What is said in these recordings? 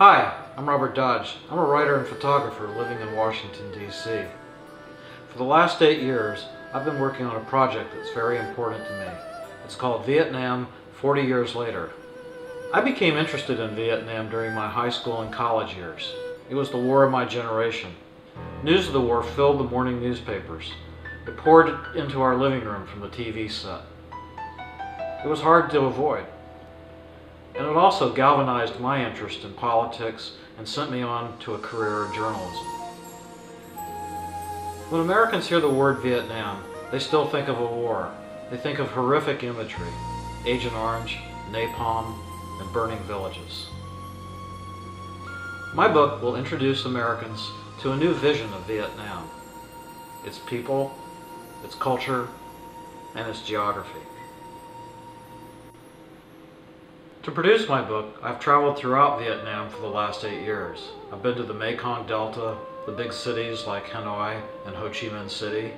Hi, I'm Robert Dodge. I'm a writer and photographer living in Washington, D.C. For the last 8 years, I've been working on a project that's very important to me. It's called Vietnam 40 Years Later. I became interested in Vietnam during my high school and college years. It was the war of my generation. News of the war filled the morning newspapers. It poured into our living room from the TV set. It was hard to avoid. And it also galvanized my interest in politics and sent me on to a career in journalism. When Americans hear the word Vietnam, they still think of a war. They think of horrific imagery, Agent Orange, napalm, and burning villages. My book will introduce Americans to a new vision of Vietnam, its people, its culture, and its geography. To produce my book, I've traveled throughout Vietnam for the last 8 years. I've been to the Mekong Delta, the big cities like Hanoi and Ho Chi Minh City,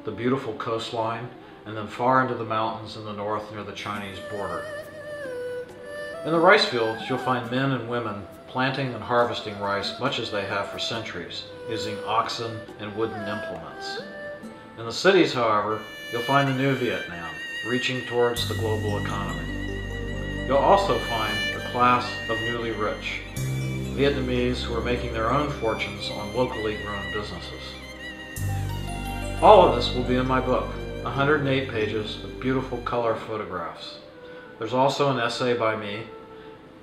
the beautiful coastline, and then far into the mountains in the north near the Chinese border. In the rice fields, you'll find men and women planting and harvesting rice much as they have for centuries, using oxen and wooden implements. In the cities, however, you'll find the new Vietnam, reaching towards the global economy. You'll also find a class of newly rich, Vietnamese who are making their own fortunes on locally grown businesses. All of this will be in my book, 108 pages of beautiful color photographs. There's also an essay by me,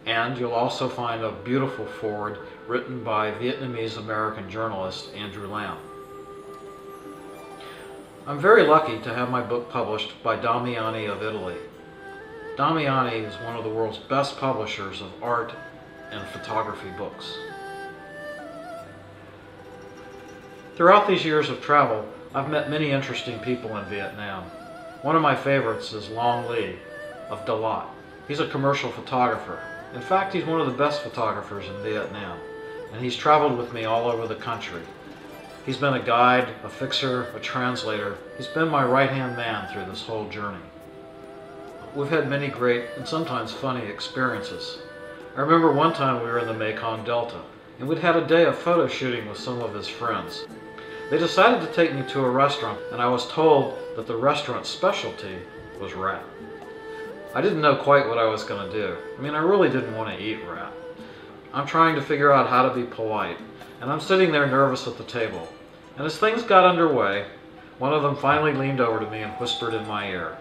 and you'll also find a beautiful foreword written by Vietnamese-American journalist Andrew Lam. I'm very lucky to have my book published by Damiani of Italy. Damiani is one of the world's best publishers of art and photography books. Throughout these years of travel, I've met many interesting people in Vietnam. One of my favorites is Long Le of DaLat. He's a commercial photographer. In fact, he's one of the best photographers in Vietnam, and he's traveled with me all over the country. He's been a guide, a fixer, a translator. He's been my right-hand man through this whole journey. We've had many great and sometimes funny experiences. I remember one time we were in the Mekong Delta, and we'd had a day of photo shooting with some of his friends. They decided to take me to a restaurant, and I was told that the restaurant's specialty was rat. I didn't know quite what I was going to do. I mean, I really didn't want to eat rat. I'm trying to figure out how to be polite, and I'm sitting there nervous at the table. And as things got underway, one of them finally leaned over to me and whispered in my ear,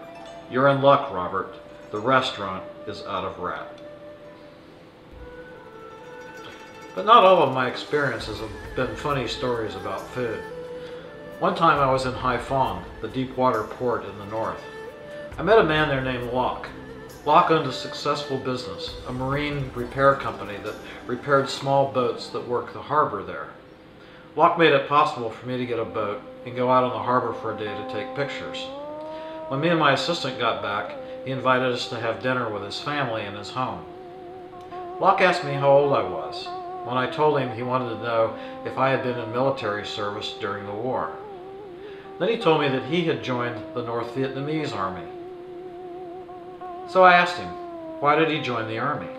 "You're in luck, Robert. The restaurant is out of rat." But not all of my experiences have been funny stories about food. One time I was in Haiphong, the deep water port in the north. I met a man there named Locke. Locke owned a successful business, a marine repair company that repaired small boats that worked the harbor there. Locke made it possible for me to get a boat and go out on the harbor for a day to take pictures. When me and my assistant got back, he invited us to have dinner with his family in his home. Locke asked me how old I was. When I told him, he wanted to know if I had been in military service during the war. Then he told me that he had joined the North Vietnamese Army. So I asked him, why did he join the army?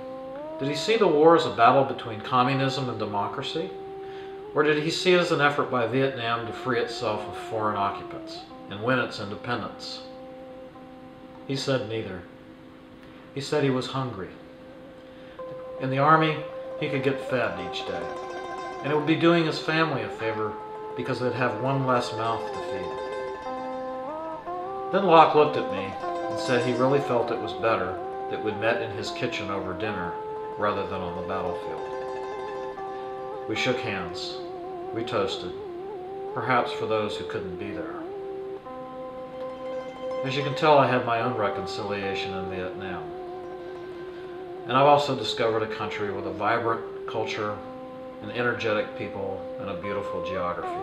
Did he see the war as a battle between communism and democracy? Or did he see it as an effort by Vietnam to free itself of foreign occupants and win its independence? He said neither. He said he was hungry. In the army, he could get fed each day, and it would be doing his family a favor because they'd have one less mouth to feed. Then Locke looked at me and said he really felt it was better that we'd met in his kitchen over dinner rather than on the battlefield. We shook hands. We toasted, perhaps for those who couldn't be there. As you can tell, I had my own reconciliation in Vietnam. And I've also discovered a country with a vibrant culture, and energetic people, and a beautiful geography.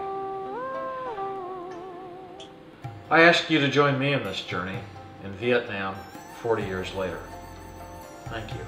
I ask you to join me in this journey in Vietnam 40 years later. Thank you.